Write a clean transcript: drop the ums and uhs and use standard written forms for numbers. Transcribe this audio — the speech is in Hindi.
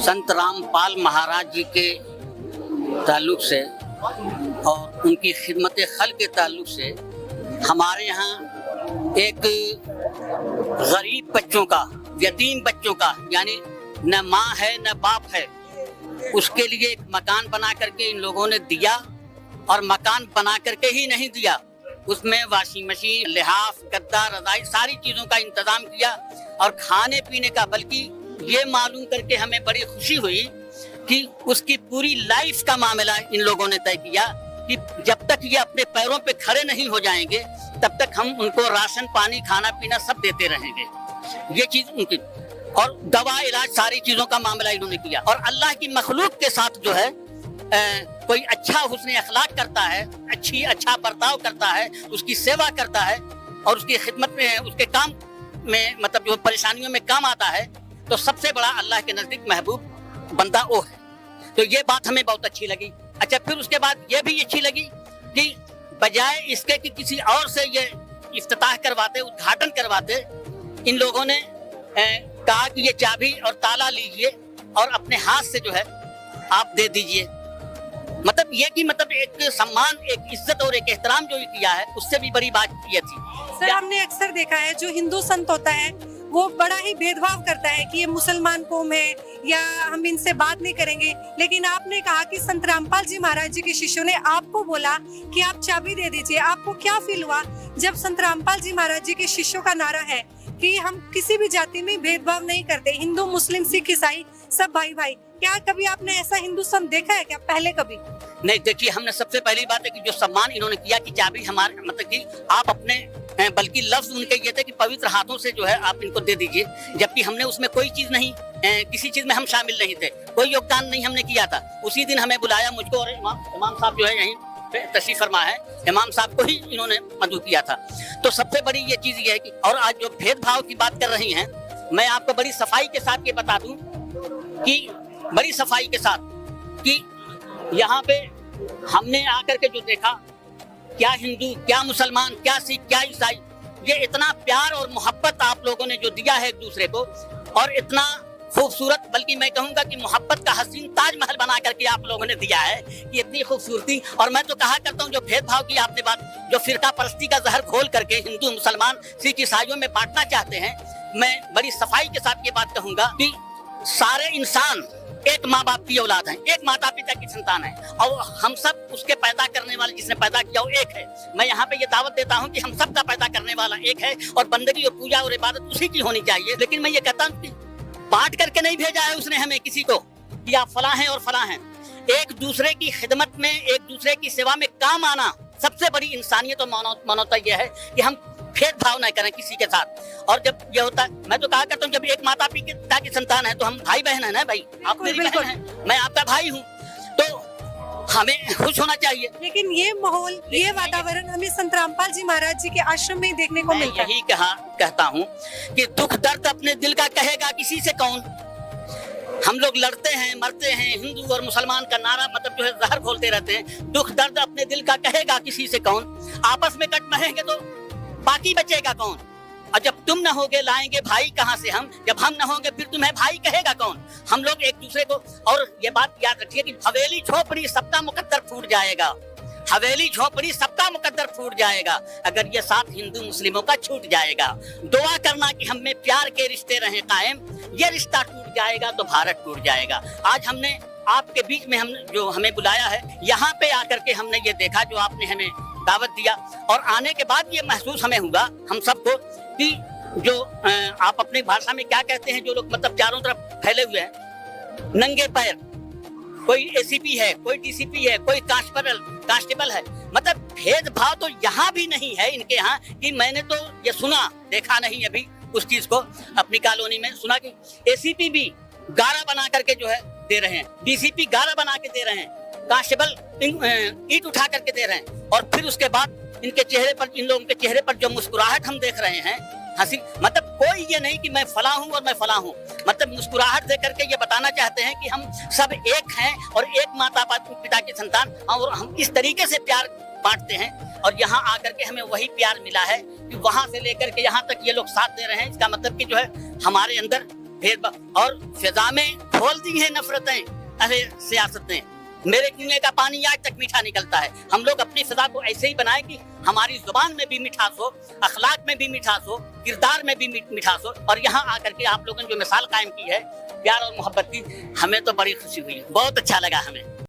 संत रामपाल महाराज जी के ताल्लुक से और उनकी खिदमत खल के ताल्लुक से हमारे यहाँ एक गरीब बच्चों का, यतीम बच्चों का, यानी न माँ है न बाप है, उसके लिए एक मकान बना करके इन लोगों ने दिया। और मकान बना करके ही नहीं दिया, उसमें वॉशिंग मशीन, लिहाफ, गद्दा, रजाई, सारी चीजों का इंतजाम किया और खाने पीने का। बल्कि ये मालूम करके हमें बड़ी खुशी हुई कि उसकी पूरी लाइफ का मामला इन लोगों ने तय किया कि जब तक ये अपने पैरों पे खड़े नहीं हो जाएंगे तब तक हम उनको राशन पानी खाना पीना सब देते रहेंगे। ये चीज उनकी, और दवा इलाज सारी चीजों का मामला इन्होंने किया। और अल्लाह की मखलूक के साथ जो है कोई अच्छा हुस्न अखलाक करता है, अच्छा बर्ताव करता है, उसकी सेवा करता है और उसकी खिदमत में, उसके काम में, मतलब जो परेशानियों में काम आता है, तो सबसे बड़ा अल्लाह के नजदीक महबूब बंदा वो है। तो ये बात हमें बहुत अच्छी लगी। अच्छा, फिर उसके बाद ये भी अच्छी लगी कि बजाय इसके कि किसी और से ये इफ्तिताह करवाते, उद्घाटन करवाते, इन लोगों ने कहा कि ये चाबी और ताला लीजिए और अपने हाथ से जो है आप दे दीजिए। मतलब ये कि मतलब एक सम्मान, एक इज्जत और एक एहतराम जो किया है, उससे भी बड़ी बात ये थी। सर, हमने अक्सर देखा है जो हिंदू संत होता है वो बड़ा ही भेदभाव करता है कि ये मुसलमान कौम है या हम इनसे बात नहीं करेंगे। लेकिन आपने कहा कि संत रामपाल जी महाराज जी के शिष्यों ने आपको बोला कि आप चाबी दे दीजिए। आपको क्या फील हुआ जब संत रामपाल जी महाराज जी के शिष्यों का नारा है कि हम किसी भी जाति में भेदभाव नहीं करते, हिंदू, मुस्लिम, सिख, ईसाई सब भाई भाई? क्या कभी आपने ऐसा हिंदू संत देखा है क्या पहले कभी? नहीं, देखिए, हमने सबसे पहली बात है कि जो सम्मान इन्होंने किया कि चाबी हमारे, मतलब कि आप अपने, बल्कि लफ्ज उनके ये थे कि पवित्र हाथों से जो है आप इनको दे दीजिए। जबकि हमने उसमें कोई चीज नहीं, किसी चीज में हम शामिल नहीं थे, कोई योगदान नहीं हमने किया था। उसी दिन हमें बुलाया, मुझको और इमाम साहब जो है यहीं पे तशरीफ फरमा है, इमाम साहब को ही इन्होंने मदऊ किया था। तो सबसे बड़ी ये चीज ये है कि, और आज जो भेदभाव की बात कर रही हैं, मैं आपको बड़ी सफाई के साथ ये बता दूं कि बड़ी सफाई के साथ कि यहाँ पे हमने आकर के जो देखा, क्या हिंदू, क्या मुसलमान, क्या सिख, क्या ईसाई, ये इतना प्यार और मोहब्बत आप लोगों ने जो दिया है एक दूसरे को, और इतना खूबसूरत, बल्कि मैं कहूंगा कि मोहब्बत का हसीन ताजमहल बना करके आप लोगों ने दिया है कि इतनी खूबसूरती। और मैं तो कहा करता हूँ, जो भेदभाव की आपने बात, जो फिरका परस्ती का जहर खोल करके हिंदू, मुसलमान, सिख, ईसाइयों में बांटना चाहते हैं, मैं बड़ी सफाई के साथ ये बात कहूंगा कि सारे इंसान एक माँ बाप की औलाद है, एक माता पिता की संतान है, और हम सब उसके पैदा करने वाले, जिसने पैदा किया वो एक है। मैं यहाँ पे ये दावत देता हूँ कि हम सब का पैदा करने वाला एक है और बंदगी और पूजा और इबादत उसी की होनी चाहिए। लेकिन मैं ये कहता हूँ कि बांट करके नहीं भेजा है उसने हमें किसी को कि आप फला हैं और फला हैं। एक दूसरे की खिदमत में, एक दूसरे की सेवा में काम आना सबसे बड़ी इंसानियत और मानवता यह है कि हम भेदभाव न करें किसी के साथ। और जब ये होता है, मैं तो कहा करता हूँ, जब एक माता पिता की संतान है तो हम भाई बहन है ना भाई, आप मेरी बहन है, मैं आपका भाई हूँ, तो हमें खुश होना चाहिए। लेकिन ये माहौल, ये वातावरण हमें संत रामपाल जी महाराज जी के आश्रम में देखने को मिलता है। यही कहता हूँ कि दुख दर्द अपने दिल का कहेगा किसी से कौन। हम लोग लड़ते हैं, मरते हैं, हिंदू और मुसलमान का नारा मतलब जो है जहर खोलते रहते हैं। दुख दर्द अपने दिल का कहेगा किसी से कौन, आपस में कट मरेंगे तो बाकी बचेगा कौन। और जब तुम न होगे लाएंगे भाई कहाँ से हम, जब हम न होंगे फिर तुम्हें भाई कहेगा कौन। हम लोग एक दूसरे को, और ये बात याद रखिए कि हवेली झोपड़ी सबका मुकद्दर फूट जाएगा, हवेली झोपड़ी सबका मुकद्दर फूट जाएगा अगर ये साथ हिंदू मुस्लिमों का छूट जाएगा। दुआ करना कि हम में प्यार के रिश्ते रहें कायम, ये रिश्ता टूट जाएगा तो भारत टूट जाएगा। आज हमने आपके बीच में हम जो हमें बुलाया है, यहाँ पे आकर के हमने ये देखा, जो आपने हमें दावत दिया, और आने के बाद ये महसूस हमें हुआ हम सबको कि जो आप अपनी भाषा में क्या कहते हैं, जो लोग मतलब चारों तरफ फैले हुए हैं नंगे पैर, कोई एसीपी है, कोई डीसीपी है, कोई कांस्टेबल है, मतलब भेदभाव तो यहाँ भी नहीं है इनके यहाँ। कि मैंने तो ये सुना, देखा नहीं अभी उस चीज को, अपनी कॉलोनी में सुना कि एसीपी भी गारा बना करके जो है दे रहे हैं, डीसीपी गारा बना के दे रहे हैं, कांस्टेबल ईंट उठा करके दे रहे हैं। और फिर उसके बाद इनके चेहरे पर, इन लोगों के चेहरे पर जो मुस्कुराहट हम देख रहे हैं, हंसी, मतलब कोई ये नहीं कि मैं फला हूँ और मैं फला हूँ, मतलब मुस्कुराहट दे करके ये बताना चाहते हैं कि हम सब एक हैं और एक माता पिता की संतान, और हम इस तरीके से प्यार बांटते हैं। और यहाँ आकर के हमें वही प्यार मिला है कि वहां से लेकर के यहाँ तक ये लोग साथ दे रहे हैं। इसका मतलब कि जो है हमारे अंदर भेदभाव और फिजा में खोल दी है नफरतें, अरे सियासतें। मेरे कुएं का पानी आज तक मीठा निकलता है। हम लोग अपनी फिजा को ऐसे ही बनाए कि हमारी जुबान में भी मिठास हो, अखलाक में भी मिठास हो, किरदार में भी मिठास हो। और यहाँ आकर के आप लोगों ने जो मिसाल कायम की है प्यार और मोहब्बत की, हमें तो बड़ी खुशी हुई, बहुत अच्छा लगा हमें।